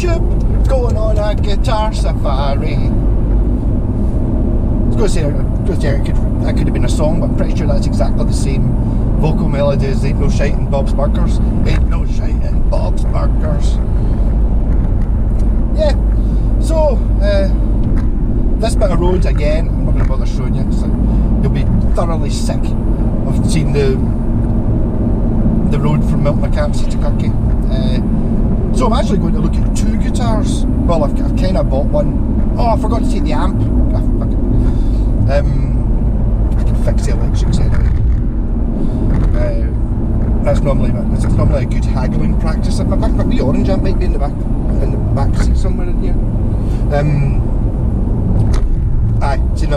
YouTube, going on a guitar safari. I was going to say that could have been a song, but I'm pretty sure that's exactly the same vocal melody as Ain't No Shite in Bob's Burgers. Ain't no shite in Bob's Burgers. Yeah, so this bit of road again, I'm not going to bother showing you, so you'll be thoroughly sick of seeing the road from Milton Macamsey to Kirky. So I'm actually going to look at two guitars. Well, I've kind of bought one. Oh, I forgot to take the amp. I can fix the electrics anyway. That's normally a good haggling practice. My wee orange amp might be in the back seat somewhere in here.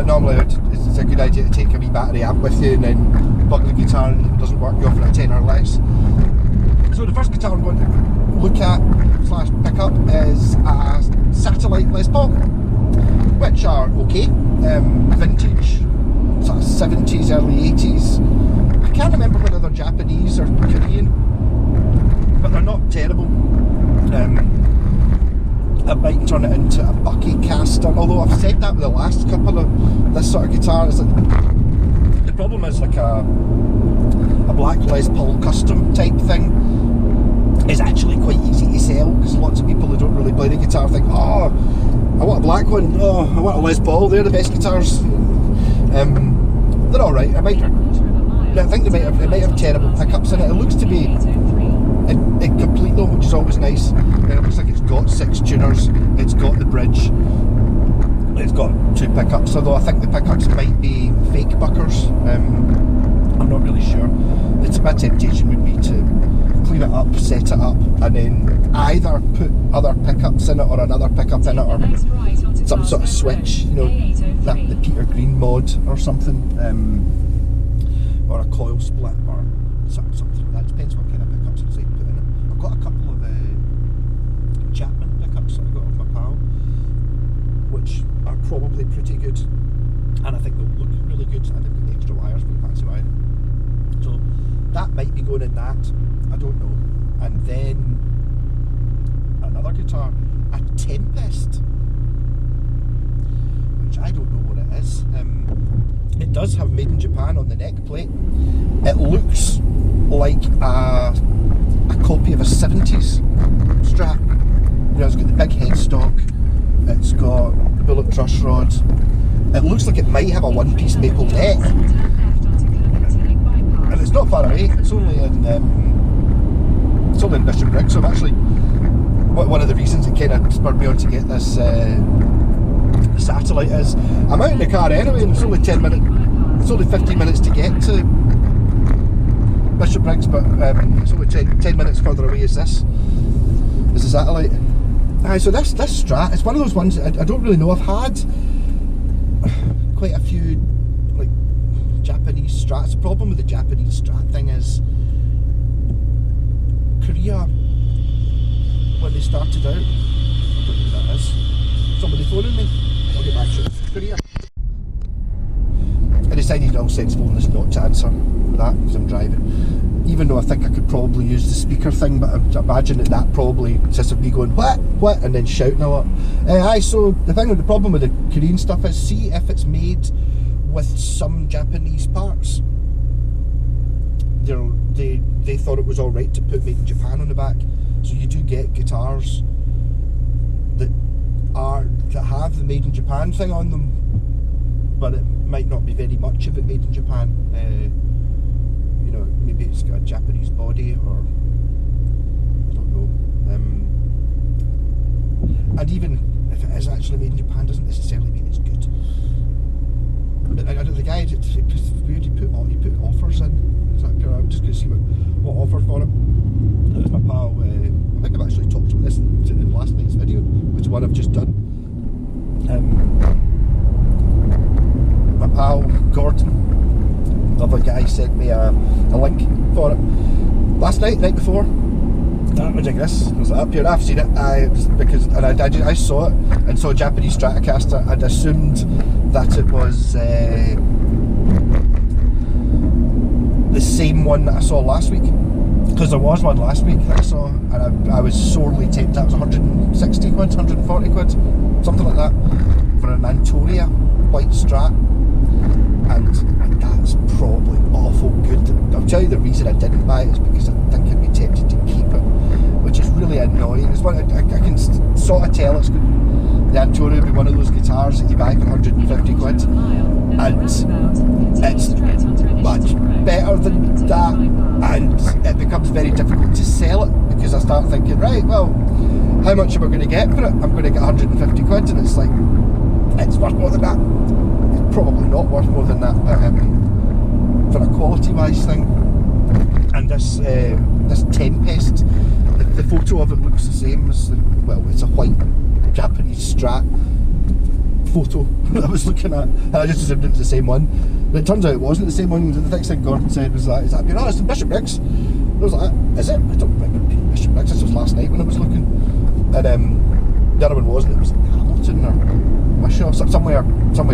Normally it's a good idea to take a wee battery amp with you and then plug the guitar, and if it doesn't work, you offer a tenner less. So the first guitar I'm going to look at / pick up is a Satellite Les Paul, which are okay, vintage, sort of 70s, early 80s. I can't remember whether they're Japanese or Korean, but they're not terrible. I might turn it into a Bucky caster, although I've said that with the last couple of this sort of guitars. The problem is like a black Les Paul custom type thing is actually quite easy to sell, because lots of people who don't really play the guitar think, oh, I want a black one, oh, I want a Les Paul, they're the best guitars. They're alright. I think they might have terrible pickups in it. It looks to be incomplete though, which is always nice. It looks like it's got 6 tuners, it's got the bridge, it's got 2 pickups, although I think the pickups might be fake buckers. I'm not really sure. My temptation would be to clean it up, set it up, and then either put other pickups in it or another pickup in it, or some sort of switch, you know, the Peter Green mod or something, or a coil split or something. That depends what kind of pickups I decide to put in it. I've got a couple of Chapman pickups that I got off my pal, which are probably pretty good, and I think they'll look really good, and they've got the extra wires for the fancy wiring. So that might be going in that, I don't know. And then another guitar, a Tempest, which I don't know what it is. It does have Made in Japan on the neck plate. It looks like a copy of a 70s Strat. You know, it's got the big headstock, it's got the bullet truss rod. It looks like it might have a one-piece maple neck. And it's not far away, it's only in Bishop Briggs, so I'm actually, one of the reasons it kind of spurred me on to get this Satellite is, I'm out in the car anyway, and it's only 10 minutes, it's only 15 minutes to get to Bishop Briggs, but it's only 10 minutes further away as this, as the Satellite. So this Strat, it's one of those ones I don't really know. I've had quite a few like Japanese Strats. The problem with the Japanese Strat thing is Korea, when they started out, I don't know who that is, somebody phoning me, I'll get back to it. Korea. I decided on sensibleness not to answer that because I'm driving, even though I think I could probably use the speaker thing, but I imagine that probably consists of me going what and then shouting a lot. So the problem with the Korean stuff is, see if it's made with some Japanese parts, they thought it was alright to put Made in Japan on the back. So you do get guitars that have the Made in Japan thing on them, but it might not be very much of it made in Japan. You know, maybe it's got a Japanese body, or I don't know. And even if it is actually made in Japan, doesn't necessarily mean it's good. The guy, it's weird, he put offers in. Is that correct? I'm just going to see what offer for it. That was my pal. I think I've actually talked about this in last night's video, which is one I've just done. My pal Gordon, lovely guy, sent me a link for it last night before. Ridiculous. I was like, up here, I've seen it. I saw it and saw a Japanese Stratocaster. I'd assumed that it was the same one that I saw last week, Because there was one last week that I saw, and I was sorely tempted. That was 160 quid, 140 quid, something like that, for an Antoria white Strat, and that's probably awful good. I'll tell you the reason I didn't buy it is because I think I'd be tempted to keep it, which is really annoying. It's one I can sort of tell it's good. The Antoria would be one of those guitars that you buy for 150 quid, and it's much better than that, and it becomes very difficult to sell it because I start thinking, right, well, how much am I going to get for it? I'm going to get 150 quid, and it's like, it's worth more than that. It's probably not worth more than that, but for a quality-wise thing. And this Tempest, the photo of it looks the same as, well, it's a white Japanese Strat photo that I was looking at, and I just assumed it was the same one, but it turns out it wasn't the same one. The next thing Gordon said was that, is that, it's in Bishop Briggs? I was like, is it? I don't remember being Bishop Briggs. This was last night when I was looking, and the other one wasn't. It was Hamilton or Wishaw, somewhere out, and so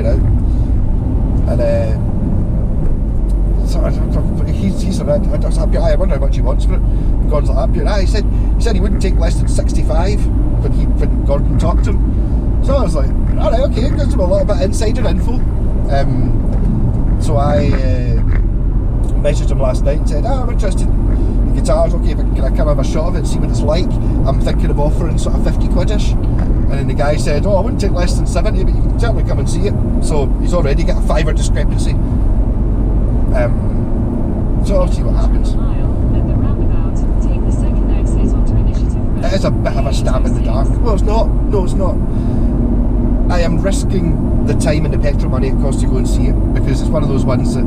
he's around. I wonder how much he wants for it. And Gordon's like, he said he wouldn't take less than 65 when Gordon talked to him. So I was like, alright, okay, it gives him a little bit of insider info. So I messaged him last night and said, I'm interested in guitars, okay, can I come have a shot of it and see what it's like? I'm thinking of offering sort of 50 quid-ish. And then the guy said, I wouldn't take less than 70, but you can certainly come and see it. So he's already got a $5 discrepancy. So I'll see what happens. It is a bit of a stab in the dark. Well, it's not. No, it's not. I am risking the time and the petrol money it costs to go and see it, because it's one of those ones that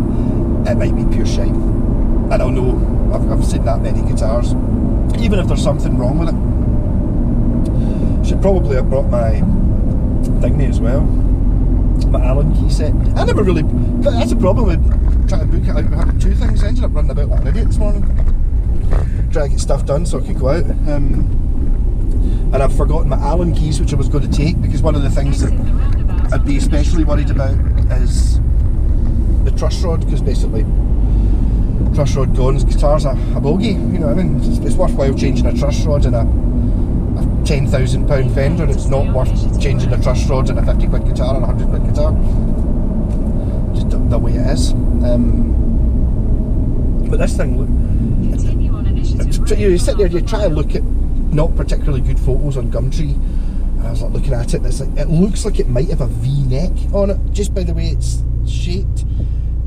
it might be pure shite. And I'll know, I've seen that many guitars, even if there's something wrong with it. Should probably have brought my thingy as well, my Allen key set. I never really, that's the problem with trying to book it out with having two things. I ended up running about like an idiot this morning, trying to get stuff done so I could go out. And I've forgotten my Allen keys, which I was going to take, because one of the things that I'd be especially worried about is the truss rod, because basically truss rod gone, guitars a bogey, you know what I mean? It's worthwhile changing a truss rod in a £10,000 Fender. It's not worth changing a truss rod in a 50 quid guitar or a 100 quid guitar, just the way it is. But this thing, you sit there, you try to look at not particularly good photos on Gumtree, and I was like looking at it, and it's like, it looks like it might have a V-neck on it, just by the way it's shaped.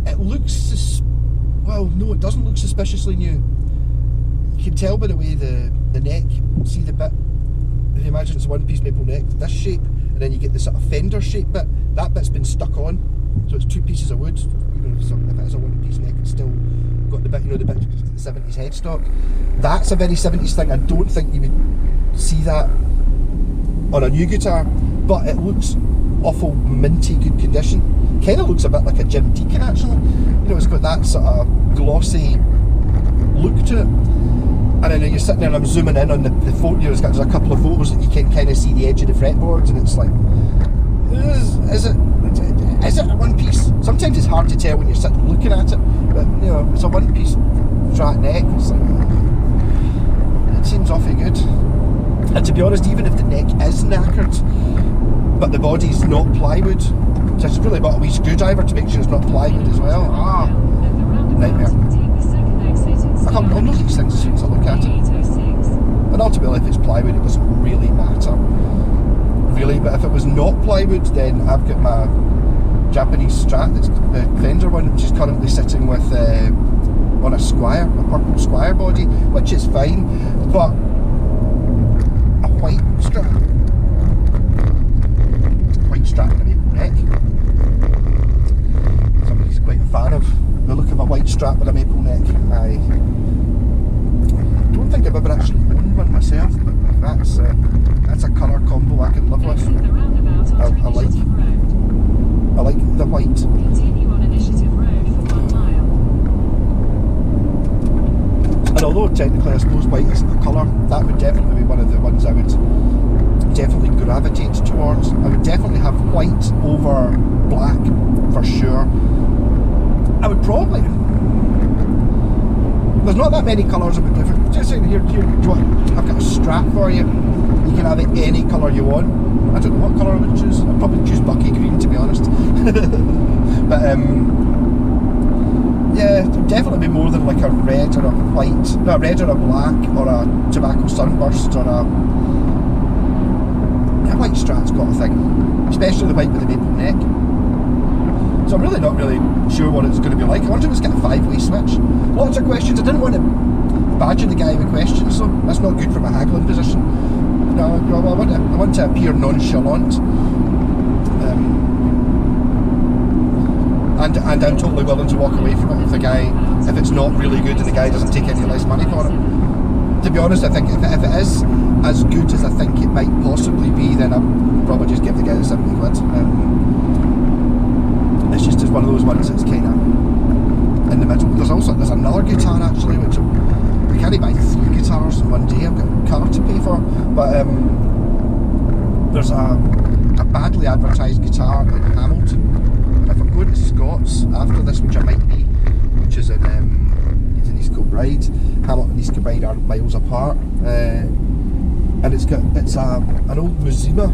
It looks, well, no, it doesn't look suspiciously new. You can tell by the way the neck, see the bit, if you imagine it's a one-piece maple neck, this shape, and then you get the sort of fender shape bit, that bit's been stuck on, so it's two pieces of wood. You know, so if it is a one-piece neck, it's still got the bit, you know, the bit, the 70s headstock. That's a very 70s thing. I don't think you would see that on a new guitar, but it looks awful minty good condition. Kind of looks a bit like a Jim Deacon actually. You know, it's got that sort of glossy look to it. And then you're sitting there and I'm zooming in on the photo, you know, there's a couple of photos that you can kind of see the edge of the fretboards, and it's like, is it a one piece? Sometimes it's hard to tell when you're sitting looking at it, but you know, it's a one piece Strat neck. It's like, it seems awfully good. And to be honest, even if the neck is knackered, but the body's not plywood, just really about a wee screwdriver to make sure it's not plywood as well. Nightmare. I'll know these things as soon as I look at it. And ultimately, if it's plywood, it doesn't really matter, really. But if it was not plywood, then I've got my Japanese Strat, that's the Fender one, which is currently sitting with on a Squire, a purple Squire body, which is fine, but a white Strat in a maple neck. Somebody's quite a fan of the look of a white Strat with a maple neck. I don't think I've ever actually owned one myself, but that's a colour combo I can live with. I like the white. Continue on Initiative Road for 1 mile. And although technically I suppose white isn't a colour, that would definitely be one of the ones I would definitely gravitate towards. I would definitely have white over black for sure. I would probably There's not that many colours of it. Just saying here, do you want, I've got a Strat for you. You can have it any colour you want. I don't know what colour I would choose. I'd probably choose Bucky Green, to be honest. But yeah, definitely be more than like a red or a white, no, a red or a black, or a tobacco sunburst, or a white Strat's got a thing, especially the white with the maple neck. So I'm really not really sure what it's going to be like. I wonder if it's got a 5-way switch. Lots of questions. I didn't want to badger the guy with questions, so that's not good for my haggling position. No, I want to appear nonchalant. And I'm totally willing to walk away from it if it's not really good and the guy doesn't take any less money for it. To be honest, I think if it is as good as I think it might possibly be, then I'll probably just give the guy the 70 quid. It's just one of those ones that's kind of in the middle. There's another guitar actually, which I can't buy 3 guitars in one day. I've got a car to pay for, but there's a badly advertised guitar in Hamilton. And if I'm going to Scots after this, which I might be, which is in East Kilbride, Hamilton and East Kilbride aren't miles apart, and it's an old Muzima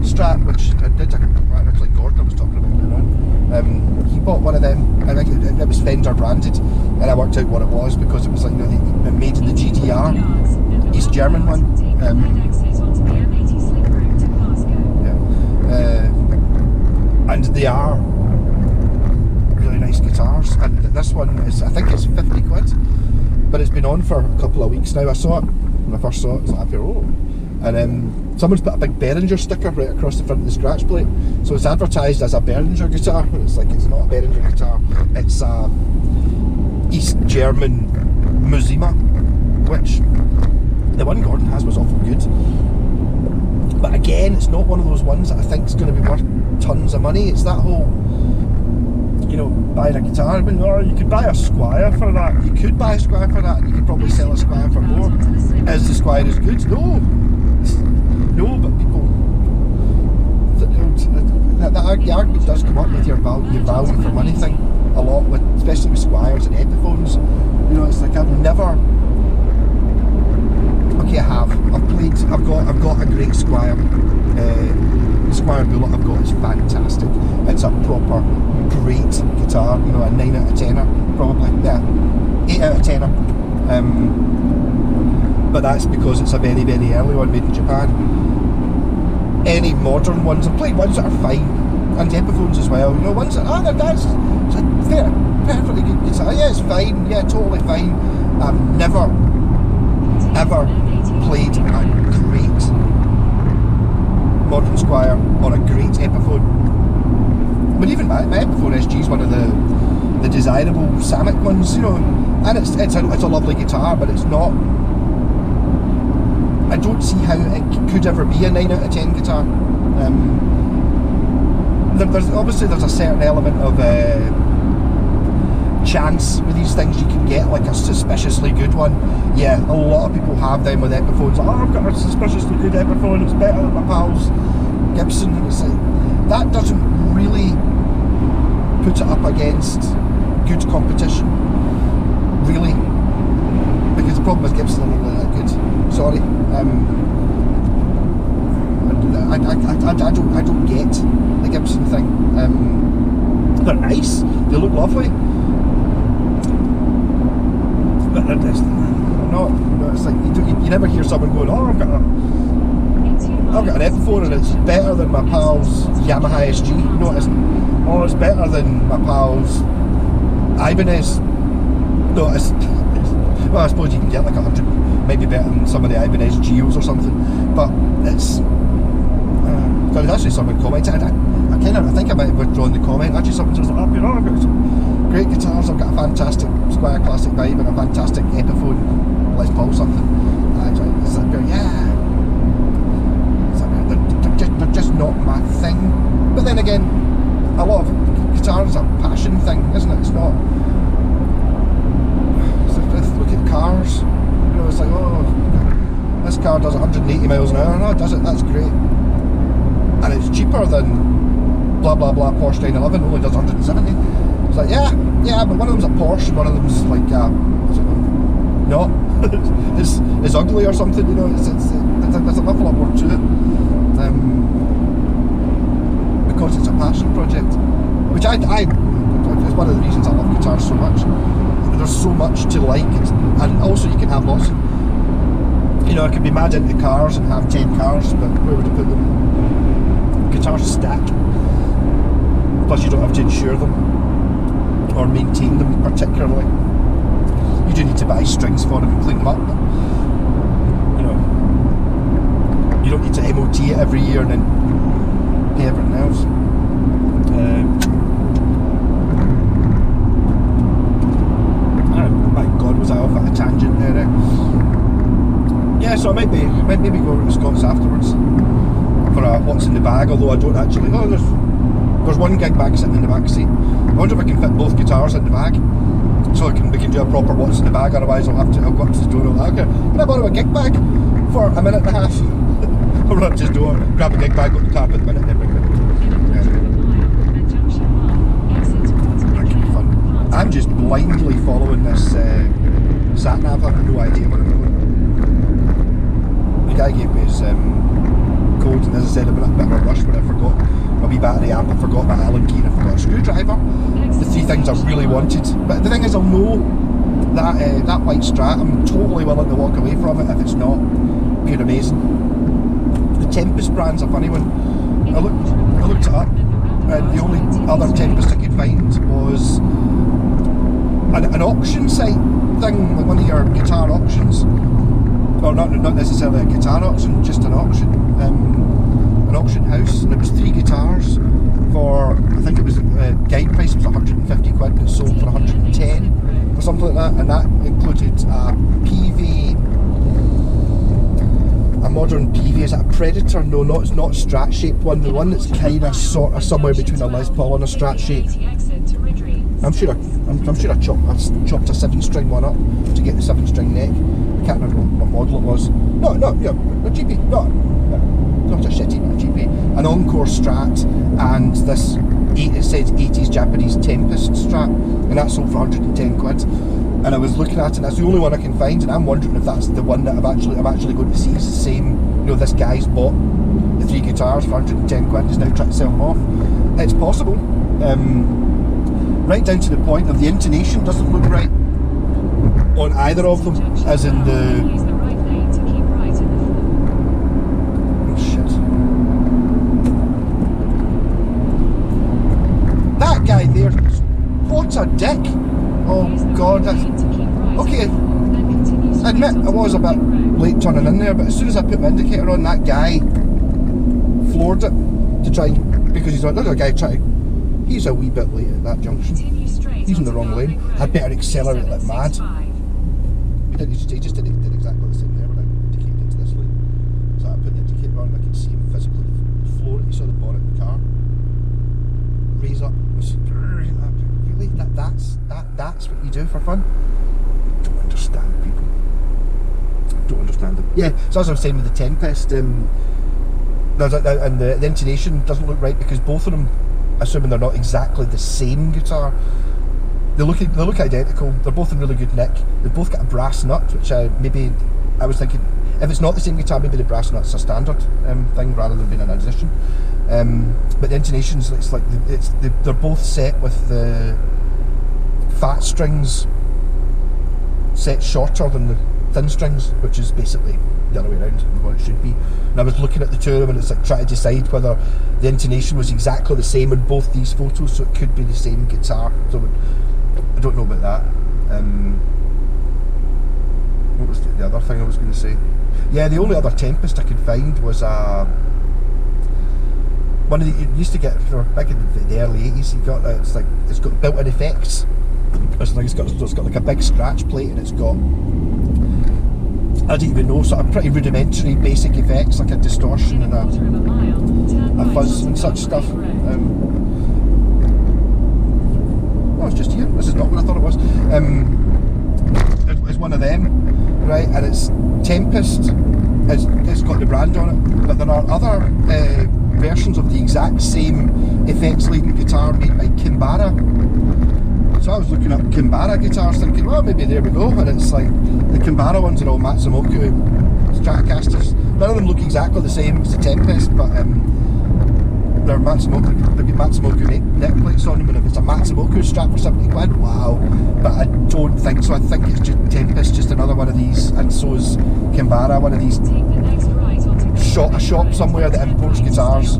Strat, which actually Gordon was talking about later on. He bought one of them. I think it was Fender branded, and I worked out what it was because it was like, made in the GDR, East German one. And they are really nice guitars, and this one is, I think it's 50 quid, but it's been on for a couple of weeks now. I saw it when I first saw it, I was like, oh, and someone's put a big Behringer sticker right across the front of the scratch plate, so it's advertised as a Behringer guitar, but it's like, it's not a Behringer guitar, it's a East German Muzima, which the one Gordon has was awful good. But again, it's not one of those ones that I think is going to be worth tons of money. It's that whole, buying a guitar. I mean, you could buy a Squire for that. You could buy a Squire for that, and you could probably sell a Squire for more. Is the Squire as good? No, but people. The argument does come up with your value for money thing a lot, especially with Squires and Epiphones. It's like I've never. Okay, I've got a great Squire. The Squire Bullet I've got is fantastic. It's a proper great guitar, a 9 out of 10er, probably. Yeah, 8 out of 10er. But that's because it's a very, very early one made in Japan. Any modern ones, I've played ones that are fine, and Epiphones as well. Ones that that's a perfectly good guitar. Yeah, it's fine. Yeah, totally fine. I've never ever played a great modern Squire or a great Epiphone. I mean, even my Epiphone SG is one of the desirable Samick ones, and it's a lovely guitar, but it's not. I don't see how it could ever be a 9 out of 10 guitar. There's a certain element of chance with these things. You can get like a suspiciously good one. Yeah, a lot of people have them with Epiphones. I've got a suspiciously good Epiphone, it's better than my pal's Gibson, and it's like, that doesn't really put it up against good competition, really, because the problem with Gibson isn't really that good. Sorry, I don't get the Gibson thing. They're nice, they look lovely, but they're just not. It's like you never hear someone going, "Oh, I've got an Epiphone and it's better than my pal's Yamaha SG." No, it isn't. Oh, it's better than my pal's Ibanez. No, it's well, I suppose you can get like 100, maybe better than some of the Ibanez Geos or something. But it's. There was actually someone commented. I think I might have withdrawn the comment. Actually, someone says, "I've got some great guitars. I've got a fantastic Squire Classic Vibe and a fantastic Epiphone Les Paul something." It's like, yeah. They're just not my thing. But then again, a lot of guitars are a passion thing, isn't it? It's not. Look at cars. It's like, oh, this car does 180 miles an hour. No, it doesn't. That's great. And it's cheaper than blah blah blah Porsche 911, only does 170. It's like, yeah, but one of them's a Porsche, one of them's like, no, it's ugly or something, you know. There's an awful lot more to it, because it's a passion project, which I it's one of the reasons I love guitars so much. There's so much to like, and also you can have lots. You know, I could be mad into cars and have 10 cars, but where would I put them? Guitars stack. Plus you don't have to insure them or maintain them particularly. You do need to buy strings for them and clean them up, but you know, you don't need to MOT it every year and then pay everything else. Oh my God, was I off at a tangent there? Yeah, so I might maybe go over to Scott's afterwards for a what's in the bag, although I don't actually. Oh, there's one gig bag sitting in the back seat. I wonder if I can fit both guitars in the bag, so we can do a proper what's in the bag. Otherwise, I'll go up to the door and I'll go, can I borrow a gig bag for a minute and a half? I'll run up to the door, grab a gig bag, go to the car for the minute, and then bring it. That could be fun. I'm just blindly following this sat nav. I have no idea where I'm going. The guy gave me his code, and as I said, I'm in a bit of a rush when I forgot my wee battery amp, I forgot my Allen key, and I forgot a screwdriver. The three things I really wanted. But the thing is, I'll know that that white Strat, I'm totally willing to walk away from it if it's not pure amazing. The Tempest brand's a funny one. I looked it up, and the only other Tempest I could find was an auction site thing, like one of your guitar auctions. Well, not necessarily a guitar auction, just an auction house, and it was 3 guitars for, I think it was guide price was 150 quid and sold for 110 or something like that, and that included a PV, a modern PV. Is that a Predator? No, it's not a Strat shaped one, the one that's kind of sort of somewhere between a Les Paul and a Strat shape. I'm sure I chopped a 7-string one up to get the 7-string neck. I can't remember what model it was. No, yeah, a GP. No, not a shitty, but a GP. An Encore Strat, and this it says 80s Japanese Tempest Strat, and that sold for 110 quid. And I was looking at it, and that's the only one I can find, and I'm wondering if that's the one that I'm actually going to see is the same. You know, this guy's bought the 3 guitars for 110 quid. He's now trying to sell them off. It's possible. Right down to the point of the intonation doesn't look right on either of them, as in the... Oh shit. That guy there, what a dick. Oh God. Okay, I admit I was a bit late turning in there, but as soon as I put my indicator on, that guy floored it to try, because he's another guy trying to... He's a wee bit late at that junction. He's in the wrong lane. I'd better accelerate like mad. He just did exactly the same there when I indicated into this lane. So I put the indicator on and I could see him physically floor it. You saw the bonnet of the car raise up. Really? That's what you do for fun? I don't understand people. I don't understand them. Yeah, so as I was saying with the Tempest, and the intonation doesn't look right because both of them, assuming they're not exactly the same guitar, they look identical. They're both in really good nick. They've both got a brass nut, which I was thinking, if it's not the same guitar, maybe the brass nut's a standard thing rather than being an addition. But the intonations, they're both set with the fat strings set shorter than the thin strings, which is basically the other way around, what it should be. And I was looking at the two of them, and it's like trying to decide whether the intonation was exactly the same in both these photos, so it could be the same guitar. So I don't know about that. What was the other thing I was going to say? Yeah, the only other Tempest I could find was one of the, you used to get, they were big in the early 80s. You got it's got built-in effects. It's got like a big scratch plate, and it's got, I don't even know, sort of pretty rudimentary basic effects like a distortion and a fuzz and such stuff. Oh, it's just here. This is not what I thought it was. It's one of them, right? And it's Tempest. It's got the brand on it, but there are other versions of the exact same effects-laden guitar made by Kimbara. So I was looking up Kimbara guitars thinking, well, maybe there we go, and it's like the Kimbara ones are all Matsumoto Stratocasters. None of them look exactly the same as the Tempest, but they're Matsumoto, they've got Matsumoto neck plates on them, and if it's a Matsumoto Strat for 70 quid, wow. But I don't think so. I think it's just Tempest, just another one of these, and so is Kimbara, one of these a shop somewhere that imports guitars.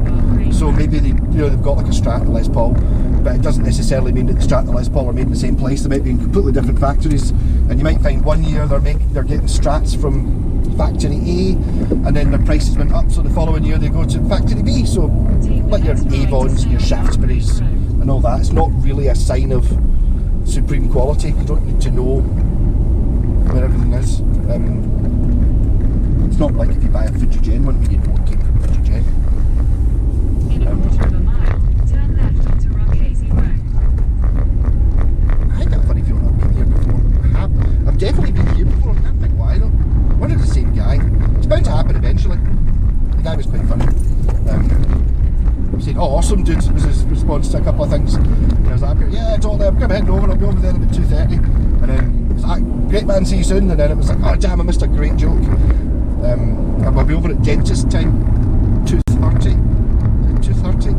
So maybe they've got like a Strat Les Paul, but it doesn't necessarily mean that the Strat and the Les Paul are made in the same place. They might be in completely different factories, and you might find one year they're getting Strats from factory A, and then their prices went up, so the following year they go to factory B. So like your Avons and your Shaftesburys and all that, it's not really a sign of supreme quality. You don't need to know where everything is. It's not like if you buy a Fujigen one, you know what came from Fujigen. In a quarter of a mile, turn left onto Marchese Road. I had that funny feeling I've been here before. I've definitely been here before. I can't think why though. I wonder if it's the same guy. It's bound to happen eventually. The guy was quite funny. He said, "Oh, awesome, dude," was his response to a couple of things. And I was like, "Yeah, totally. I'm going to head over. I'll be over there about 2:30." And then it was like, "Great man, see you soon." And then it was like, "Oh damn, I missed a great joke." I'll be over at dentist time, 2:30. 2:30.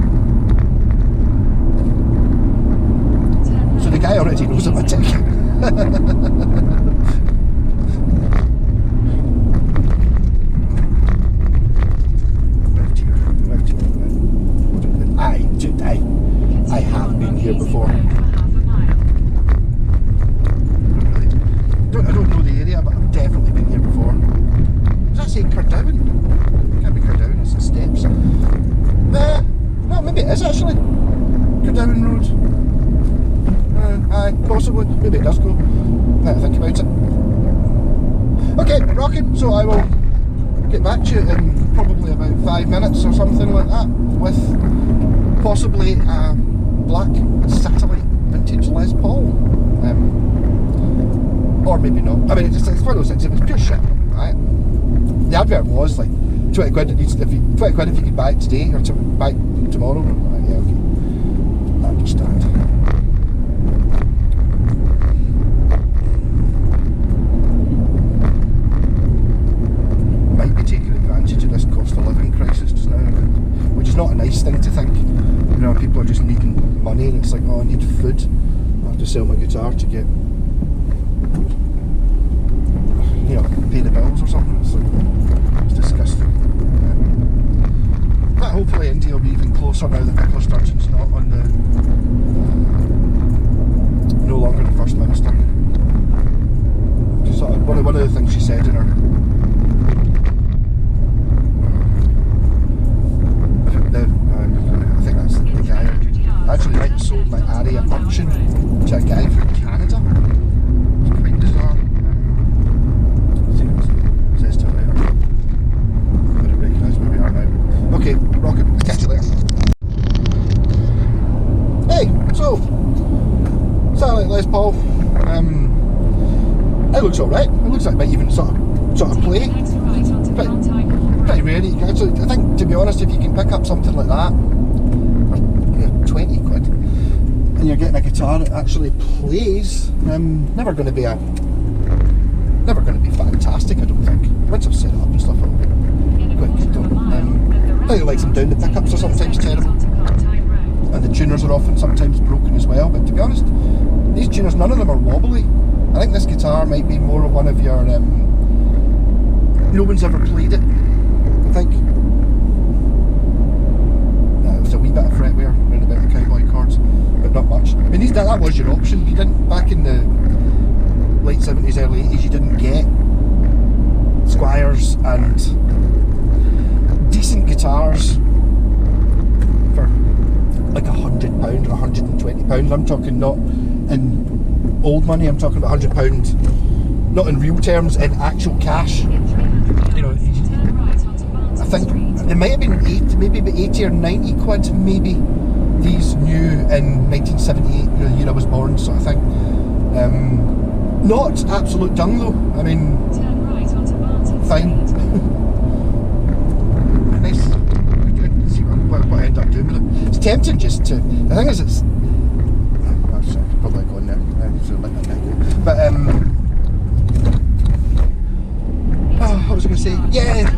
So the guy already knows I'm a tick. I have been here before. I don't know the area, but I've definitely been here before. Does that say Cardown? Can't be Cardown, it's the steps. No, maybe it is actually. Cardown Road. Aye, possibly. Maybe it does go. Now I think about it. Okay, rocking. So I will get back to you in probably about 5 minutes or something like that with possibly a black satellite vintage Les Paul. Or maybe not. I mean, it's one of those things, if it's pure shit, right? The advert was like 20 quid if you could buy it today or buy it tomorrow. Right, yeah, okay. I understand. Might be taking advantage of this cost of living crisis just now, which is not a nice thing to think. You know, people are just needing money and it's like, oh, I need food. I have to sell my guitar to get, you know, pay the bills or something. It's like, it's disgusting. But hopefully India will be even closer now that Nicola Sturgeon's not on the, no longer the First Minister. Sort of, one of the things she said in her, I think that's the guy. I actually might have sold my Aria Urchin to a guy from Canada. It's quite bizarre. Let's see what it says to her later. I'm going to recognise where we are now. Okay, rocket. Catch you later. Hey, so satellite Les Paul. It looks alright. It looks like it might even sort of play. Pretty rare. Actually, I think, to be honest, if you can pick up something like that, or 20 quid, and you're getting a guitar that actually plays, never going to be fantastic, I don't think. Once I've set it up and stuff, it'll be quite good though. I think like some down the pickups are sometimes terrible, and the tuners are often sometimes broken as well. But to be honest, these tuners, none of them are wobbly. I think this guitar might be more of one of your, no one's ever played it, I think. There's a wee bit of fretwear around a bit of cowboy chords, but not much. I mean, that was your option. You didn't, back in the late 70s, early 80s, you didn't get Squires and decent guitars for like £100 or £120. I'm talking not in old money, I'm talking about £100, not in real terms, in actual cash. You know, I think there might have been 80 or 90 quid, maybe, these new in 1978, you know, the year I was born, sort of thing. Not absolute dung though. I mean, fine. Nice. Good. See what tempting just to. The thing is, it's. Oh, sorry, probably going there. Let that guy go. But what was I going to say? Yeah,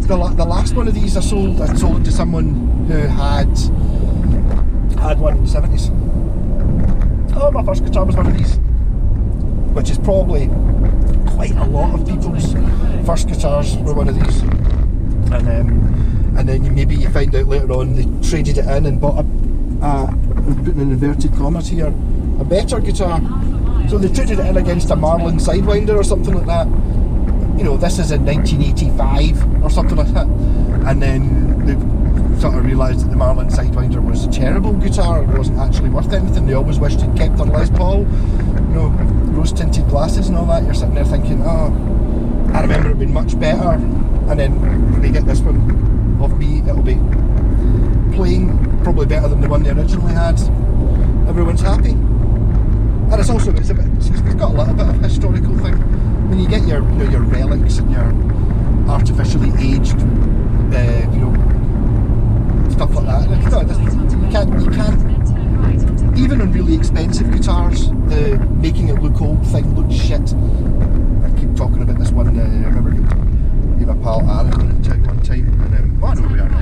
the last one of these I sold it to someone who had one in the 70s. Oh, my first guitar was one of these, which is probably quite a lot of people's first guitars were one of these. And then you find out later on they traded it in and bought putting in inverted commas here, a better guitar. So they traded it in against a Marlin Sidewinder or something like that. You know, this is in 1985 or something like that. And then they sort of realised that the Marlin Sidewinder was a terrible guitar. It wasn't actually worth anything. They always wished they'd kept their Les Paul, you know, rose tinted glasses and all that. You're sitting there thinking, oh, I remember it being much better. And then when they get this one of me, it'll be playing probably better than the one they originally had. Everyone's happy. And it's also it's got a little bit of historical thing. When you get your relics and your artificially aged stuff like that, you can't even on really expensive guitars, the making it look old thing looks shit. I keep talking about this one. I remember my pal Aaron went in town one time, and I know where we are now.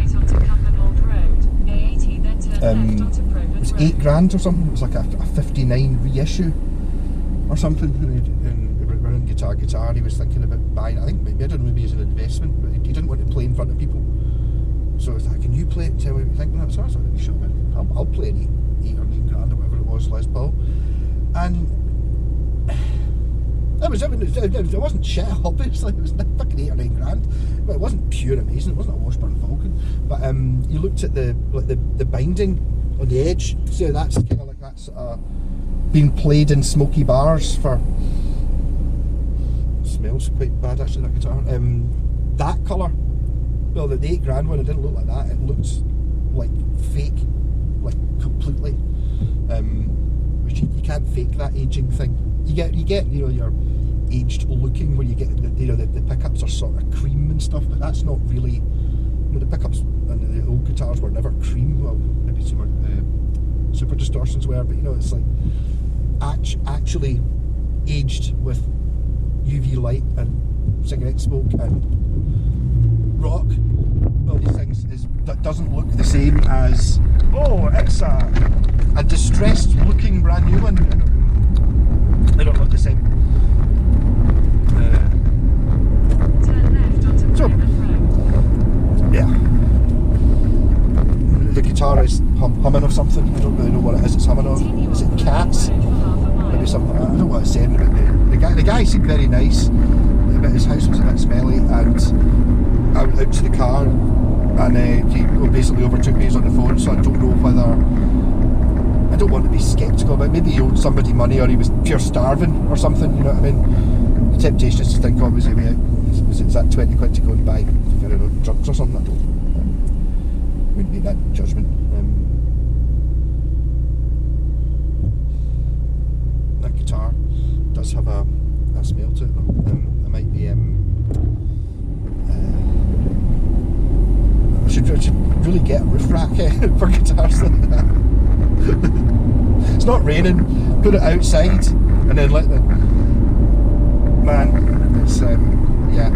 It was £8 or something. It was like a 59 reissue or something. And we were running guitar. And he was thinking about buying. I think maybe I don't know, maybe as an investment, but he didn't want to play in front of people. So I was like, "Can you play it and tell me what you think?" And so I was like, "Sure, man. I'll play an eight or £9 or whatever it was, Les Paul." And it wasn't shit, obviously. It was fucking £8 or £9. But it wasn't pure amazing. It wasn't a Washburn Falcon. But you looked at the binding on the edge. So that's kind of like that's been played in smoky bars for. Smells quite bad actually, that guitar. That colour. Well, the £8 one, it didn't look like that. It looked like fake, like completely. Which you can't fake that aging thing. You get your aged looking where you get the pickups are sort of cream and stuff, but that's not really. The pickups and the old guitars were never cream. Well, maybe some super distortions were, but it's like actually aged with UV light and cigarette smoke and rock. All these things that doesn't look the same as it's a distressed looking brand new one. They don't look the same. So yeah, the guitar is humming or something. I don't really know what it is. It's humming of. Is it cats? Maybe something. I don't know what it's saying about the guy seemed very nice, but his house was a bit smelly, and I went out to the car, and he basically overtook me. He's on the phone, so I don't know whether. I don't want to be sceptical, but maybe he owed somebody money, or he was pure starving, or something. You know what I mean? The temptation is to think, was he out? Was it that 20 quid to go and buy, I don't know, drugs or something? I don't know. Wouldn't be that judgment. That guitar does have a smell to it though. It might be I should really get a roof rack for guitars like that. It's not raining, put it outside and then let the man, it's yeah.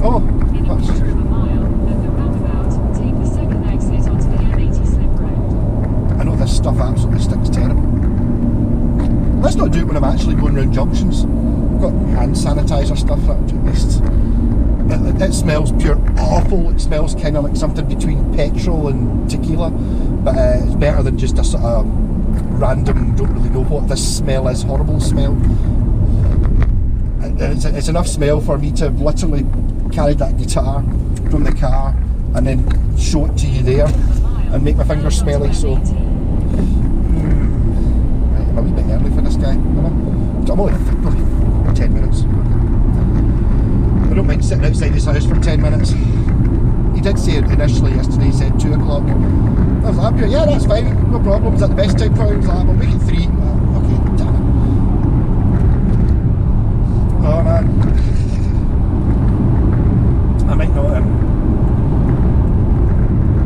Oh, In a quarter of a mile, at the roundabout, take the second exit onto the M80 slip road. I know this stuff absolutely stinks terrible. Let's not do it when I'm actually going around junctions. I've got hand sanitizer stuff that at least. It smells pure awful. It smells kind of like something between petrol and tequila, but it's better than just a sort of random, don't really know what this smell is, horrible smell. It's enough smell for me to have literally carried that guitar from the car and then show it to you there and make my fingers smelly. So I'm a wee bit early for this guy. I'm only 10 minutes. I don't mind sitting outside his house for 10 minutes. He did say initially yesterday, he said 2 o'clock. I was like, yeah, that's fine, no problem. Is that the best time for him? He was like, we'll make it 3. Okay, damn it. Oh man. I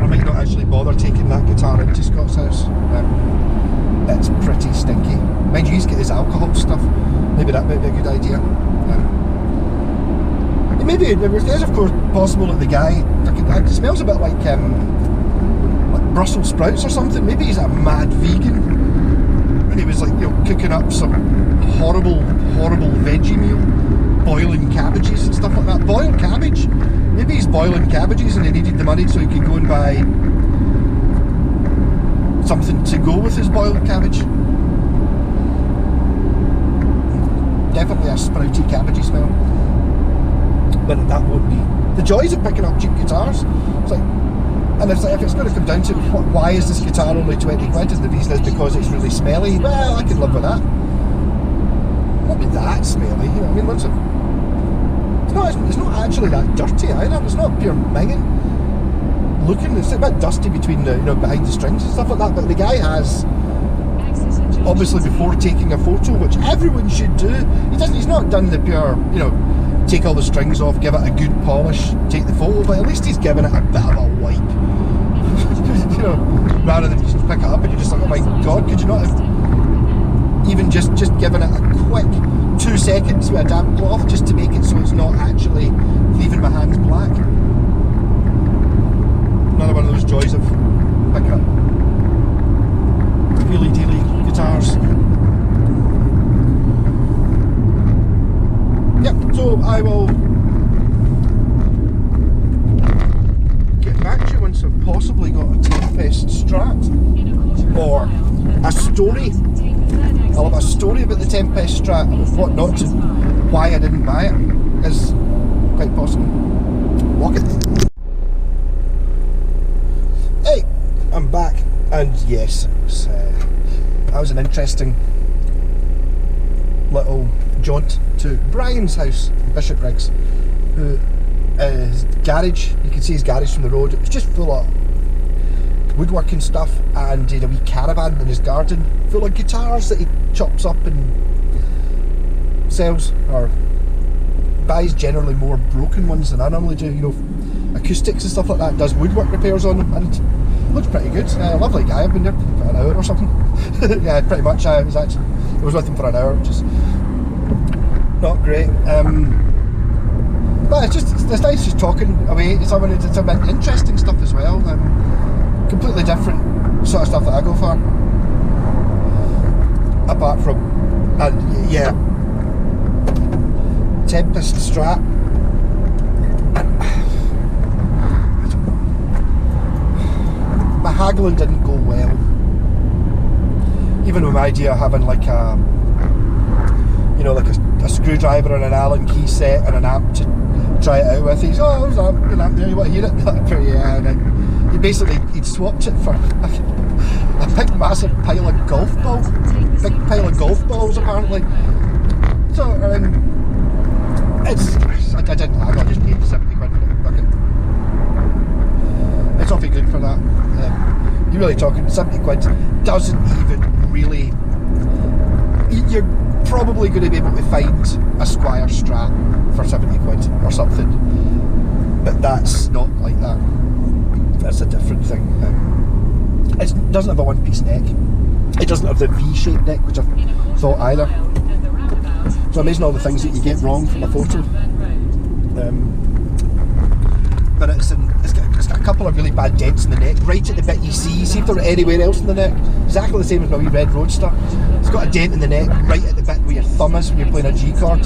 might not actually bother taking that guitar guitar into Scott's house. It's pretty stinky. Mind you, he's got his alcohol stuff. Maybe that might be a good idea. Maybe it is, of course, possible that the guy, it smells a bit like Brussels sprouts or something. Maybe he's a mad vegan and he was like, you know, cooking up some horrible veggie meal, boiling cabbages and stuff like that. Boiled cabbage. Maybe he's boiling cabbages and he needed the money so he could go and buy something to go with his boiled cabbage. Definitely a sprouty cabbagey smell. But that would be the joys of picking up cheap guitars. It's like, and it's like, if it's going to come down to why is this guitar only 20 quid, and the reason is because it's really smelly, well, I can live with that. It won't be that smelly, you know what I mean? It's not actually that dirty either. It's not pure minging looking. It's a bit dusty between the, you know, behind the strings and stuff like that. But the guy has, obviously, before taking a photo, which everyone should do, he's not done the pure, you know, take all the strings off, give it a good polish, take the photo, but at least he's given it a bit of a wipe. You know, rather than just pick it up and you're just like, oh my god, could you not have even just given it a quick 2 seconds with a damp cloth just to make it so it's not actually leaving my hands black. Another one of those joys of picking up wheelie dealy guitars. Yep, so I will get back to you once I've possibly got a Tempest Strat or a story. I'll have a story about the Tempest Strat, what not to, why I didn't buy it, is quite possible. Walk it. Hey, I'm back, and yes, that was an interesting little jaunt to Brian's house in Bishopbriggs, who his garage, you can see his garage from the road, it was just full of woodworking stuff, and he had a wee caravan in his garden full of guitars that he chops up and sells, or buys generally more broken ones than I normally do, you know, acoustics and stuff like that, does woodwork repairs on them, and it looks pretty good. Lovely guy, I've been there for an hour or something. Yeah, pretty much. I was with him for an hour, which is not great. But it's nice just talking away to someone. It's a bit interesting stuff as well. Completely different sort of stuff that I go for. Apart from, yeah, Tempest Strat. My haggling didn't go well. Even with my idea of having like a, you know, like a screwdriver and an Allen key set and an amp to try it out with. He's, oh, there's an amp there, you want to hear it? Yeah, and then he'd swapped it for a big massive pile of golf balls. Big pile of golf balls apparently. So, I didn't haggle, I just paid 70 quid for it. Okay. It's awfully good for that. You're really talking 70 quid doesn't even really, you're probably going to be able to find a Squire Strat for 70 quid or something, but that's not like that. That's a different thing. It doesn't have a one-piece neck. It doesn't have the V-shaped neck, which I thought either. So amazing all the things that you get wrong from a photo. But it's got a couple of really bad dents in the neck, right at the bit you see if there are anywhere else in the neck. Exactly the same as my wee red Roadster. It's got a dent in the neck right at the bit where your thumb is when you're playing a G chord.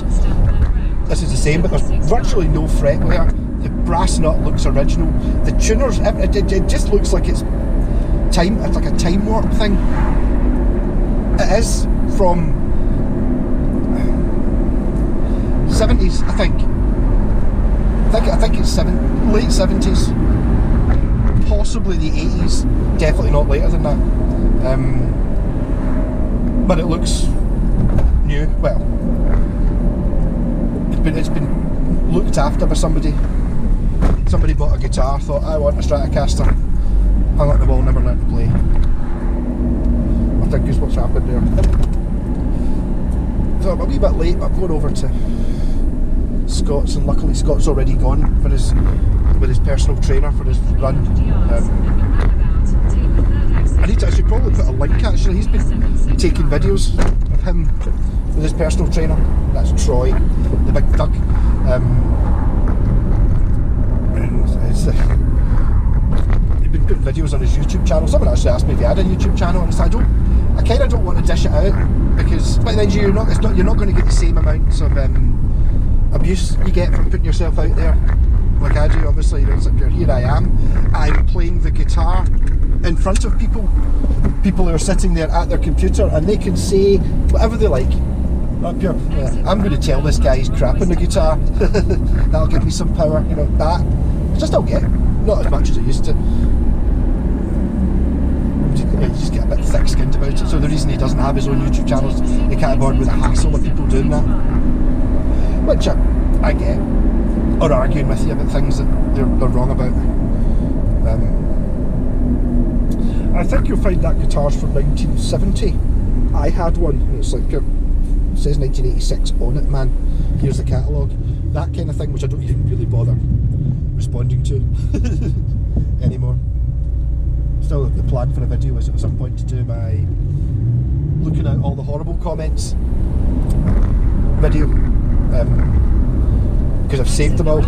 This is the same, but there's virtually no fret wear. The brass nut looks original. The tuners, it just looks like it's like a time warp thing. It is from 70s, I think it's late 70s, possibly the 80s, definitely not later than that. But it looks new. Well, it's been looked after by somebody. Somebody bought a guitar, thought I want a Stratocaster, hung up the wall, never learned to play. I think is what's happened there. So I'm a wee bit late, but I'm going over to Scott's, and luckily Scott's already gone with his personal trainer for his run. I should probably put a link actually. He's been taking videos of him with his personal trainer. That's Troy, the big thug. He's been putting videos on his YouTube channel. Someone actually asked me if he had a YouTube channel, and I said, I kind of don't want to dish it out because by then you're not going to get the same amounts of abuse you get from putting yourself out there like I do. Obviously, it's like, here I am, I'm playing the guitar in front of people who are sitting there at their computer, and they can say whatever they like. I'm going to tell this guy he's crap on the guitar. That'll give me some power, you know, that I just don't get, not as much as I used to. You just get a bit thick-skinned about it. So the reason he doesn't have his own YouTube channel is he can't board with the hassle of people doing that, which I get, or arguing with you about things that they're wrong about. I think you'll find that guitar's from 1970. I had one, and it's like, it says 1986 on it, man. Here's the catalogue. That kind of thing, which I don't even really bother responding to anymore. Still, the plan for a video is at some point to do my looking at all the horrible comments video, because I've saved them all.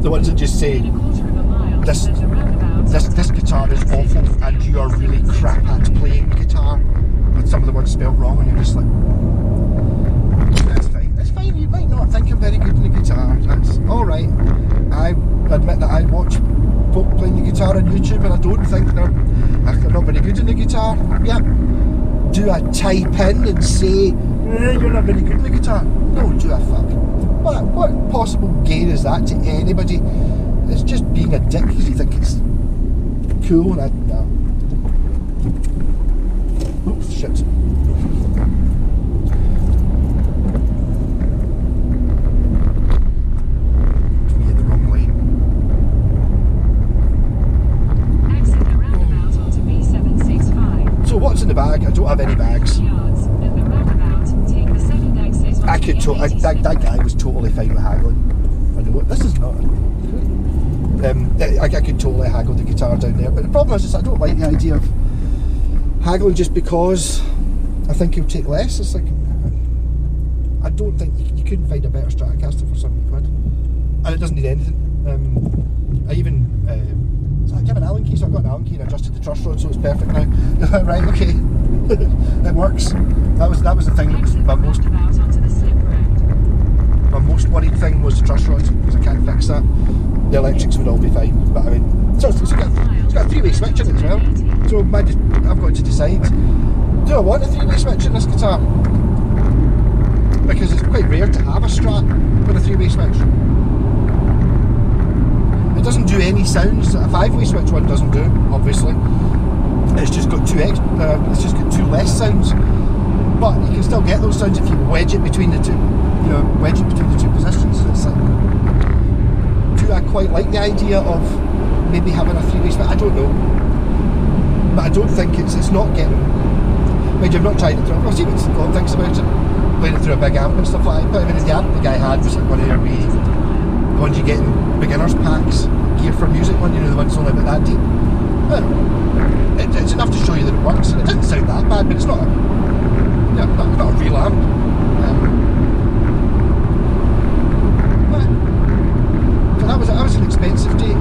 The ones that just say this guitar is awful and you are really crap at playing guitar, with some of the words spelled wrong, and you're just like, that's fine, it's fine, you might not think I'm very good on the guitar, that's alright. I admit that I watch folk playing the guitar on YouTube and I don't think they're not very good on the guitar. Yeah. Do I type in and say, you're not very good on the guitar? No, do I fuck? What possible gain is that to anybody? It's just being a dick because you think it's cool, and no. Oops, shit. We in the wrong lane. Exit the roundabout onto B765. So what's in the bag? I don't have any bags. I could that guy was totally fine with haggling. I know what this is not. I could totally haggle the guitar down there, but the problem is just I don't like the idea of haggling just because I think he'll take less. It's like, I don't think you couldn't find a better Stratocaster for £70, and it doesn't need anything. I even so I have an Allen key, so I've got an Allen key and adjusted the truss rod, so it's perfect now. Right, okay, it works. That was the thing that was my most worried thing was the truss rod, because I can't fix that. The electrics would all be fine, but I mean, so it's got a three-way switch in it as well. So I've got to decide, do I want a three-way switch in this guitar? Because it's quite rare to have a Strat with a three-way switch. It doesn't do any sounds that a five-way switch one doesn't do, obviously. It's just got it's just got two less sounds. But you can still get those sounds if you wedge it between the two, positions. It's like, do I quite like the idea of maybe having a three-way switch? I don't know, but I don't think it's not getting. Mind you, I've not tried it through. I'll see what Scott thinks about it. Playing it through a big amp and stuff like that. But I mean, the amp the guy had was like one of your wee ones you get in beginners packs, gear for music one. You know, the one's only about that deep. It's enough to show you that it works, and it doesn't sound that bad, but it's not a real amp. But that was an expensive day.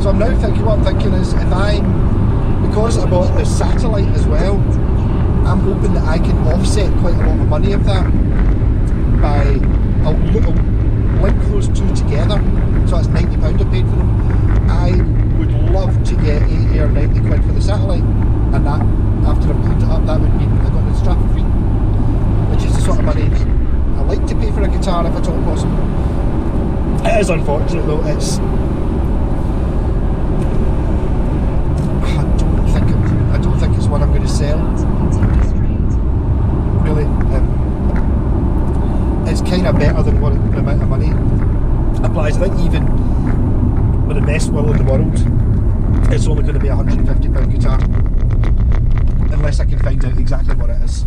So I'm now thinking, what I'm thinking is, because I bought the satellite as well, I'm hoping that I can offset quite a lot of money of that by, I'll link those two together, so that's £90 I paid for them. I would love to get 80 or 90 quid for the satellite, and that, after I've cleaned it up, that would mean I got the strap for free, which is the sort of money I like to pay for a guitar if at all possible. It is unfortunate though, it's, I don't think it's one I'm going to sell, really. It's kind of better than what the amount of money applies. I think even with the best will in the world, it's only going to be a £150 guitar, unless I can find out exactly what it is.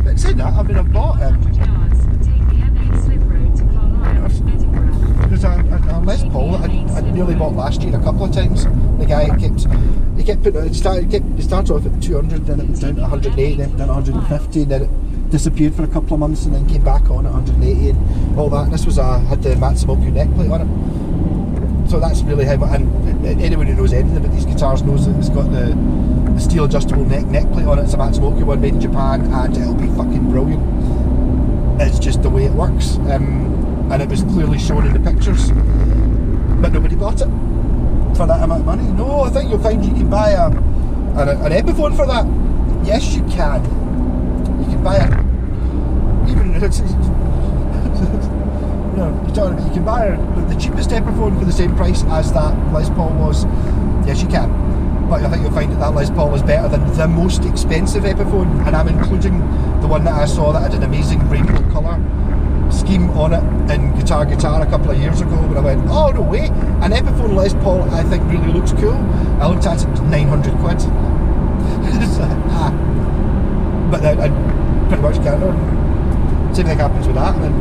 But saying that, I mean, I've bought there's a Les Paul that I'd nearly bought last year a couple of times. The guy he kept putting it started off at 200, then it went down to 180, then down to 150, then it disappeared for a couple of months and then came back on at 180 and all that. And this was had the Matsumoto neck plate on it. So that's really how, and anyone who knows anything about these guitars knows that it's got the steel adjustable neck plate on it. It's a Matsumoto one made in Japan, and it'll be fucking brilliant. It's just the way it works, and it was clearly shown in the pictures, but nobody bought it for that amount of money. No, I think you'll find you can buy an Epiphone for that. Yes, you can. You can buy it. Even you can buy the cheapest Epiphone for the same price as that Les Paul was. Yes, you can. But I think you'll find that Les Paul is better than the most expensive Epiphone, and I'm including the one that I saw that had an amazing rainbow colour scheme on it in Guitar a couple of years ago, when I went, oh no way, an Epiphone Les Paul I think really looks cool. I looked at it, it was 900 quid. But I pretty much can't. Same thing happens with that, and then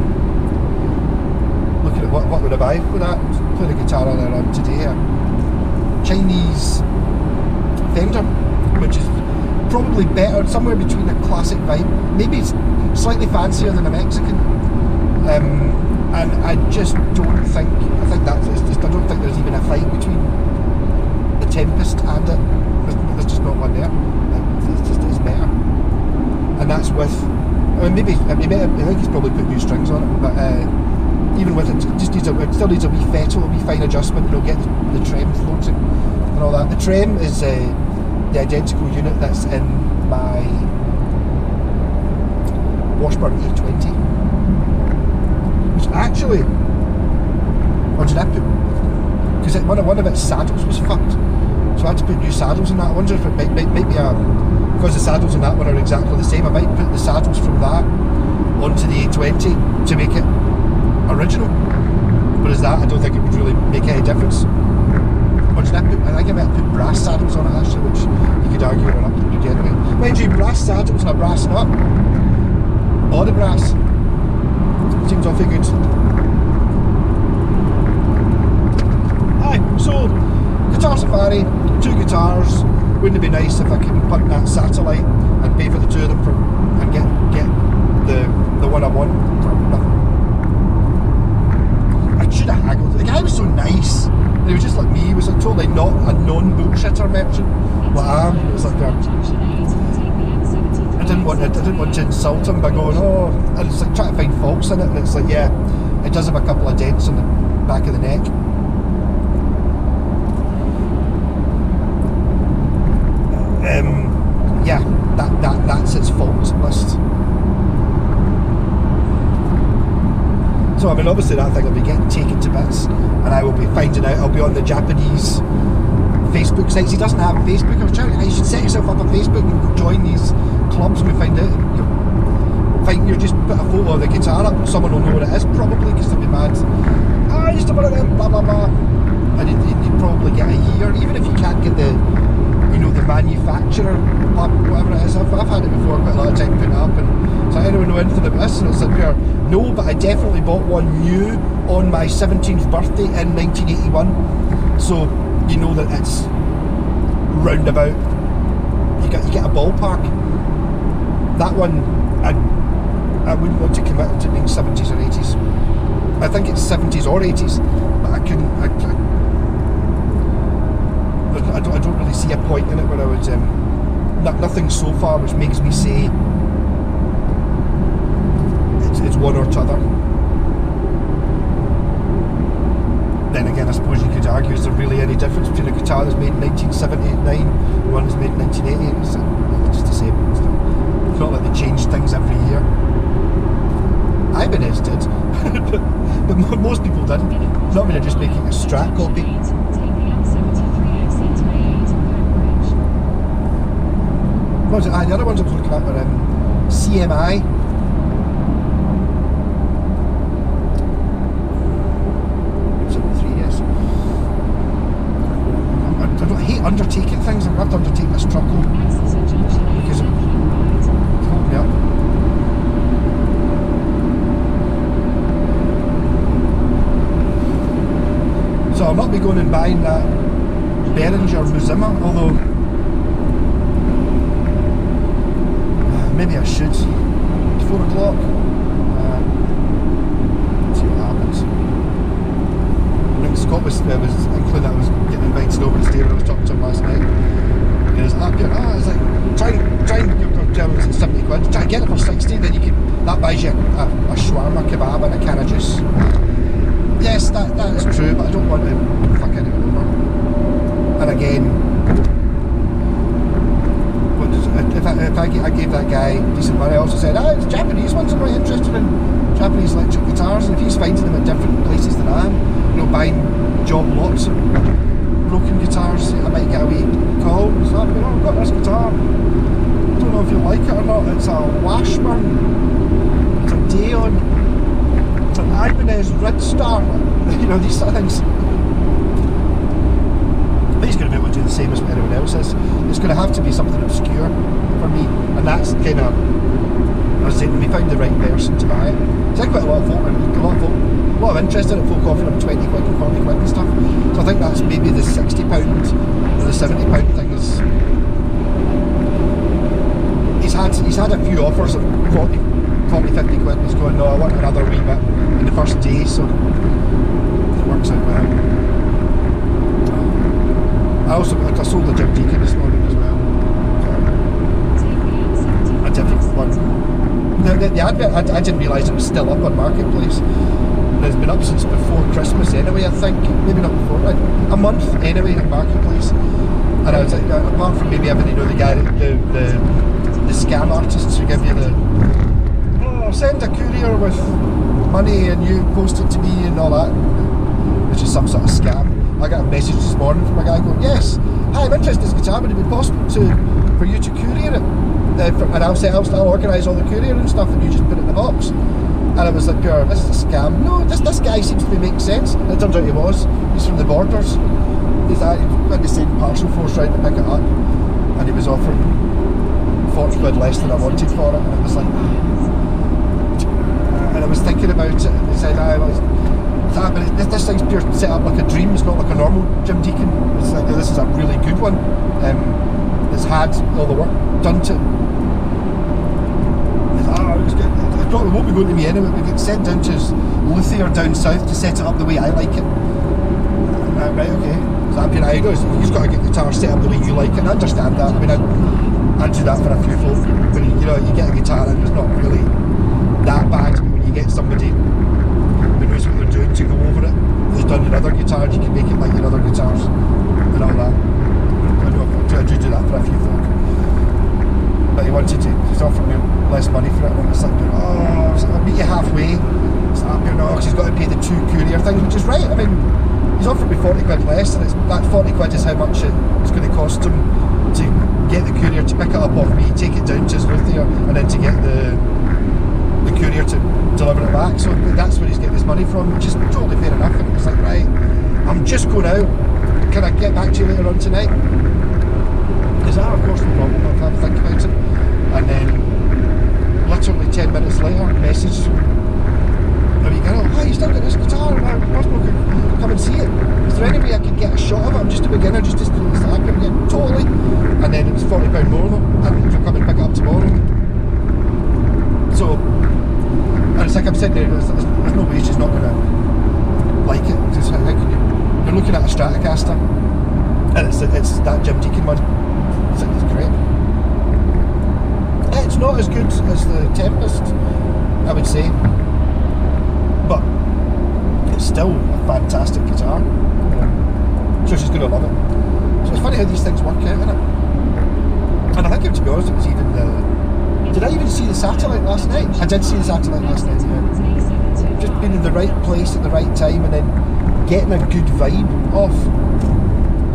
looking at what would I buy for that? Play the guitar on today. Chinese Fender, which is probably better, somewhere between a classic vibe, maybe slightly fancier than a Mexican, and I just don't think, I don't think there's even a fight between the Tempest and it. There's just not one there. It's better, and that's with, I mean, I think he's probably put new strings on it, but even with it, it still needs a wee fettle, a wee fine adjustment, and it'll get the trem floating and all that. The trem is the identical unit that's in my Washburn A20, which actually, or did I put, because one of its saddles was fucked, so I had to put new saddles in that. I wonder if it might be because the saddles in that one are exactly the same, I might put the saddles from that onto the A20 to make it original. Whereas that, I don't think it would really make any difference. Or did I think I might have put brass saddles on it actually, which you could argue are up to do anyway. Mind you, brass saddles and a brass nut, or the brass, seems awfully good. Aye, so Guitar Safari, 2 guitars. Wouldn't it be nice if I could punt that satellite and pay for the 2 of them and get the one I want for nothing? I should have haggled. The guy was so nice. He was just like me. He was like totally not a non-bullshitter merchant. Like I am. It was like I didn't want to insult him by going, oh, and it's like trying to find faults in it, and it's like, yeah, it does have a couple of dents on the back of the neck. Yeah, that's its faults list. So I mean, obviously that thing will be getting taken to bits, and I will be finding out. I'll be on the Japanese Facebook sites. He doesn't have a Facebook. I was trying. You should set yourself up on Facebook and join these clubs. And we find out you just put a photo of the guitar up, and someone will know what it is probably, because they'll be mad. I used to one of them, blah blah blah, and you'd probably get a year, even if you can't get the manufacturer, whatever it is. I've had it before quite a lot of time putting it up, and so anyone know anything about this? And it's like, no, but I definitely bought one new on my 17th birthday in 1981, so you know that it's roundabout. You get a ballpark. That one, I wouldn't want to commit to being 70s or 80s. I think it's 70s or 80s, but I couldn't. I don't really see a point in it where I would. Nothing so far which makes me say it's one or t'other. Then again, I suppose you could argue, is there really any difference between a guitar that's made in 1979 and one that's made in 1980? It's just the same. It's not like they change things every year. Ibanez did, but most people didn't. Not when they're just making a Strat copy. What was it? The other ones I was looking at were CMI. I hate undertaking things. I'm going to have to undertake this truck home because it's holding me up. So I'll not be going going and buying that Behringer Muzima, although maybe I should. 4 o'clock. See what happens. I think Scott was including that I was getting invited over to stay when I was talking to him last night. And he was happy. It's like, try your Germans at 70 quid. Try and get it for 60, then you can, that buys you a shawarma kebab and a can of juice. Yes, that is true, but I don't want to fuck anyone over. And again, if I gave that guy decent money, I also said, it's Japanese ones, I'm really interested in Japanese electric guitars, and if he's finding them at different places than I am, buying job lots of broken guitars, I might get a wee call. So I've got this guitar, I don't know if you like it or not, it's a Washburn, it's a Daon, it's an Ibanez Ridstar, these sort of things. But he's going to be able to do the same as what everyone else is. It's going to have to be something obscure for me, and that's kind of, I was saying, we found the right person to buy it. There's quite a lot of folk, a lot of interest in it, folk offering him 20 quid and 40 quid and stuff. So I think that's maybe the £60 or the £70 thing is. He's had a few offers of 40, 50 quid, and he's going, no, I want another wee bit in the first day, so it works out well. I sold the Jim Deacon this morning as well. A different one. The advert, I didn't realise it was still up on Marketplace. It's been up since before Christmas anyway, I think. Maybe not before, a month anyway on Marketplace. And I was like, apart from maybe having, the guy, the scam artists who give you send a courier with money and you post it to me and all that, which is some sort of scam. I got a message this morning from a guy going, yes, hi, I'm interested in this guitar, would it be possible for you to courier it? And I'll organise all the courier and stuff, and you just put it in the box. And I was like, this is a scam. No, this guy seems to be making sense. And it turns out he was. He's from the Borders. He's got the same parcel force trying to pick it up, and he was offering 40 quid less than I wanted for it. And it was like, and I was thinking about it, and he said, but this thing's pure set up like a dream. It's not like a normal Jim Deacon. It's like, this is a really good one. It's had all the work done to it. It probably won't be going to me anyway. We get sent down to Luthier down south to set it up the way I like it. Right, okay. So I'm he goes, you've got to get the guitar set up the way you like it. And I understand that. I mean, I do that for a few folk. When you get a guitar and it's not really that bad. When you get somebody who knows what they're doing to go over it, who's done your other guitars, you can make it like your other guitars and all that. I do that for a few folk. But he's offered me less money for it, and it's like, I'll meet you halfway. It's like, because he's got to pay the 2 courier things, which is right. I mean, he's offered me 40 quid less, and that 40 quid is how much it's going to cost him to get the courier to pick it up off me, take it down to his Luthier, and then to get the courier to deliver it back. So that's where he's getting his money from, which is totally fair enough. And it was like, right, I'm just going out. Can I get back to you later on tonight? Because of course, no problem. I'll have a think about it. And then, literally 10 minutes later, message from a wee girl, hi, you still got this guitar? Possible could come and see it. Is there any way I could get a shot of it? I'm just a beginner, just to start up again. Totally. And then it was £40 more though, and you'll come and pick it up tomorrow. So, and it's like I'm sitting there, there's no way she's not going to like it. Because how can you're looking at a Stratocaster, and it's that Jim Deacon one. It's great. It's not as good as the Tempest, I would say, but it's still a fantastic guitar. So she's going to love it. So it's funny how these things work out, isn't it? And I think, to be honest, it was even did I even see the satellite last night? I did see the satellite last night, yeah. Just being in the right place at the right time, and then getting a good vibe off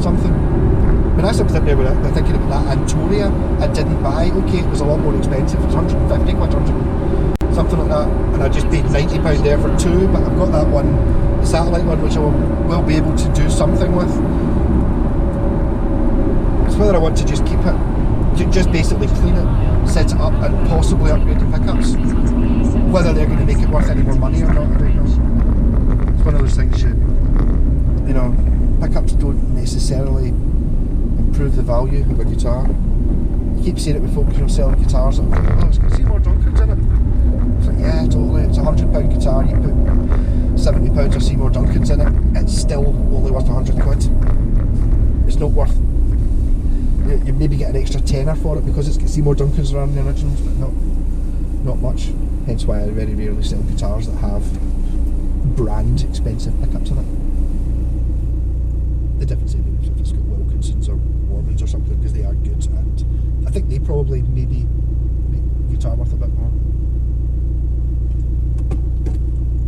something. When I was sitting there with it, thinking about that Antoria I didn't buy, okay, it was a lot more expensive, it was 150 quid, something like that, and I just paid £90 there for 2, but I've got that one, the satellite one, which I will be able to do something with. It's whether I want to just keep it, just basically clean it, set it up, and possibly upgrade the pickups. Whether they're going to make it worth any more money or not, I don't know. It's one of those things you know, pick improve the value of a guitar. You keep seeing it with folks, you know, selling guitars. Like, oh, it's got Seymour Duncan's in it. It's like, yeah, totally. It's a £100 guitar. You put £70 of Seymour Duncan's in it. It's still only worth £100. It's not worth. You maybe get an extra tenner for it because it's got Seymour Duncan's around the originals, but not much. Hence why I very rarely sell guitars that have brand expensive pickups in it. The difference is if it's got Wilkinsons or Warmans or something, because they are good, and I think they probably maybe make guitar worth a bit more.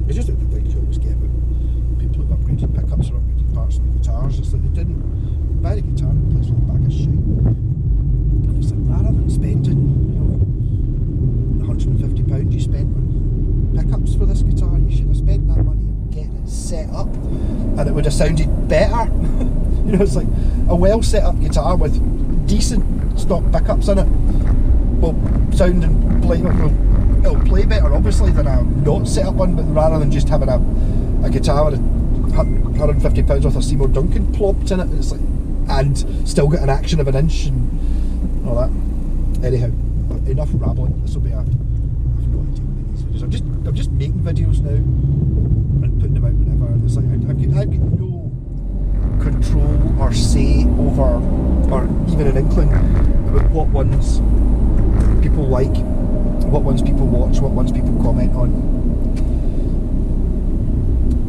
It's just the thing you always get with people who've upgraded pickups or upgraded parts of the guitars. It's like they didn't buy the guitar and plays with a bag of shit. And it's like, rather than spending, you know, £150 you spent on pickups for this guitar, you should have spent that money on getting it set up, and it would have sounded better. You know, it's like a well set up guitar with decent stock pickups in it will sound and play, it'll play better obviously than a not set up one, but rather than just having a guitar with £150 worth of Seymour Duncan plopped in it, it's like, and still got an action of an inch and all that. Anyhow, enough rambling. This will be I've no idea what these videos. I'm just making videos now and putting them out whenever. It's like I've got no control or say over, or even an inkling about what ones people like, what ones people watch, what ones people comment on.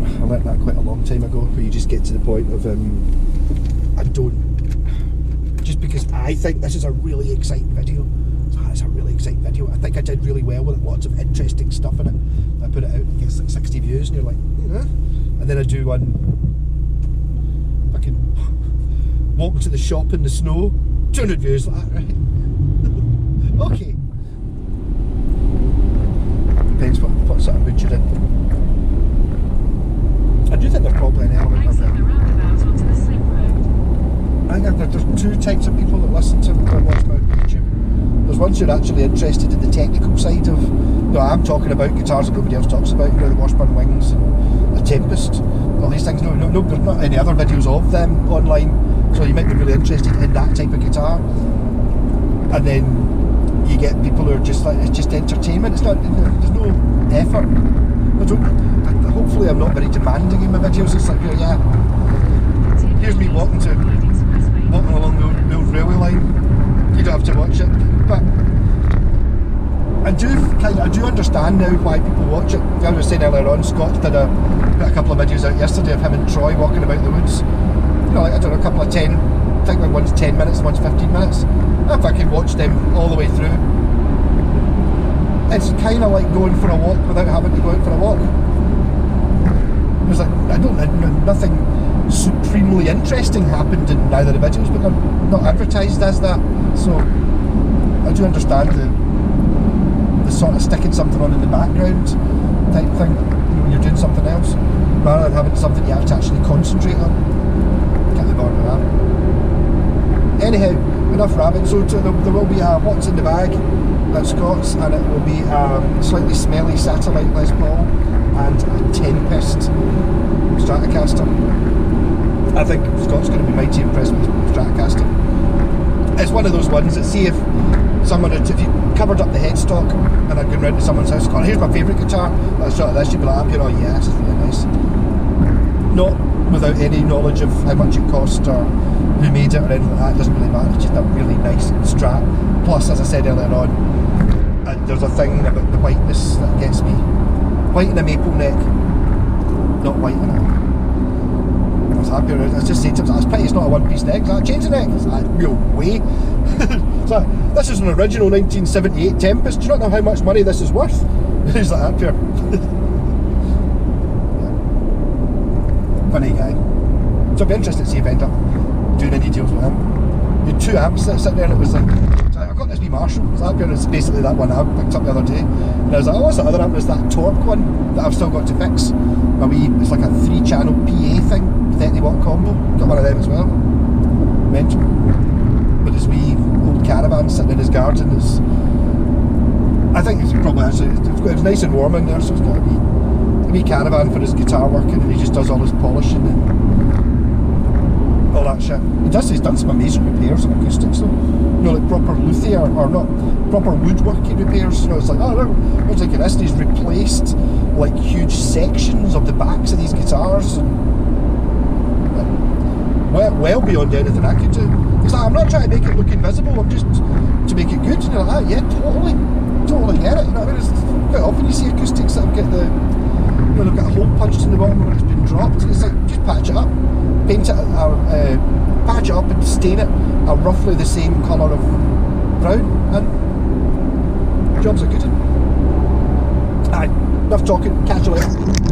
I learnt that quite a long time ago, where you just get to the point of I don't, just because I think this is a really exciting video, it's a really exciting video, I think I did really well with it, lots of interesting stuff in it, I put it out, it gets like 60 views and you're like, and then I do one fucking walking to the shop in the snow, 200 views, like that, right? Okay, depends what sort of mood you're in. I do think there's probably an element of I think there's two types of people that listen to or watch my YouTube. There's ones who are actually interested in the technical side of, you know, I'm talking about guitars that nobody else talks about, you know, the Washburn Wings and the Tempest, all these things. No, there's not any other videos of them online, so you might be really interested in that type of guitar. And then you get people who are just like, it's just entertainment, it's not, there's no effort. Hopefully I'm not very demanding in my videos. It's like, yeah, here's me walking along the old railway line. You don't have to watch it, but I do understand now why people watch it. I was saying earlier on, Scott put a couple of videos out yesterday of him and Troy walking about the woods. You know, like, I don't know, a couple of 10, I think like one's 10 minutes, one's 15 minutes. I fucking watched them all the way through. It's kind of like going for a walk without having to go out for a walk. It was like, nothing supremely interesting happened in neither of the videos, but they're not advertised as that. So I do understand the sort of sticking something on in the background type thing, you know, when you're doing something else, rather than having something you have to actually concentrate on. Can't be bothered with that. Anyhow, enough rabbiting. So there will be a What's in the Bag at Scott's, and it will be a slightly smelly satellite Les Paul and a Tempest Stratocaster. I think Scott's going to be mighty impressed with the Stratocaster. It's one of those ones that, see if you covered up the headstock and I'd gone round to someone's house, gone, here's my favourite guitar, let's shot this, you'd be like, oh yeah, this is really nice. Not without any knowledge of how much it cost or who made it or anything like that, it doesn't really matter, it's just a really nice Strat. Plus, as I said earlier on, there's a thing about the whiteness that gets me. White in a maple neck, not white in it. I was happy. I was just saying to him, that's pretty, it's not a one-piece neck, is that a chains of neck? It's like, no way. So, this is an original 1978 Tempest, do you not know how much money this is worth? He's like, that pure. Funny guy. So it'll be interesting to see if I end up doing any deals with him. You had two amps sitting there and it was like, so I've got this wee Marshall, so that pure is basically that one I picked up the other day. And I was like, oh, what's that other amp? It's that Torque one that I've still got to fix. My wee, it's like a 3-channel PA thing. 30-watt combo, got one of them as well. Mental. With his wee old caravan sitting in his garden. I think it's probably actually, it's nice and warm in there, so he's got a wee caravan for his guitar working, and he just does all his polishing. And all that shit. He's done some amazing repairs on acoustics though. You know, like proper luthier, or not, proper woodworking repairs. You know, it's like, oh no, it's like this, and he's replaced like huge sections of the backs of these guitars, and well beyond anything I could do. He's like, I'm not trying to make it look invisible, I'm just to make it good. And you're like, yeah, totally get it. You know what I mean? It's quite often you see acoustics that get the, you know, they've got a hole punched in the bottom where it's been dropped, and it's like, just patch it up, paint it, patch it up and stain it a roughly the same colour of brown, and jobs are good. Aye, enough talking, catch you later.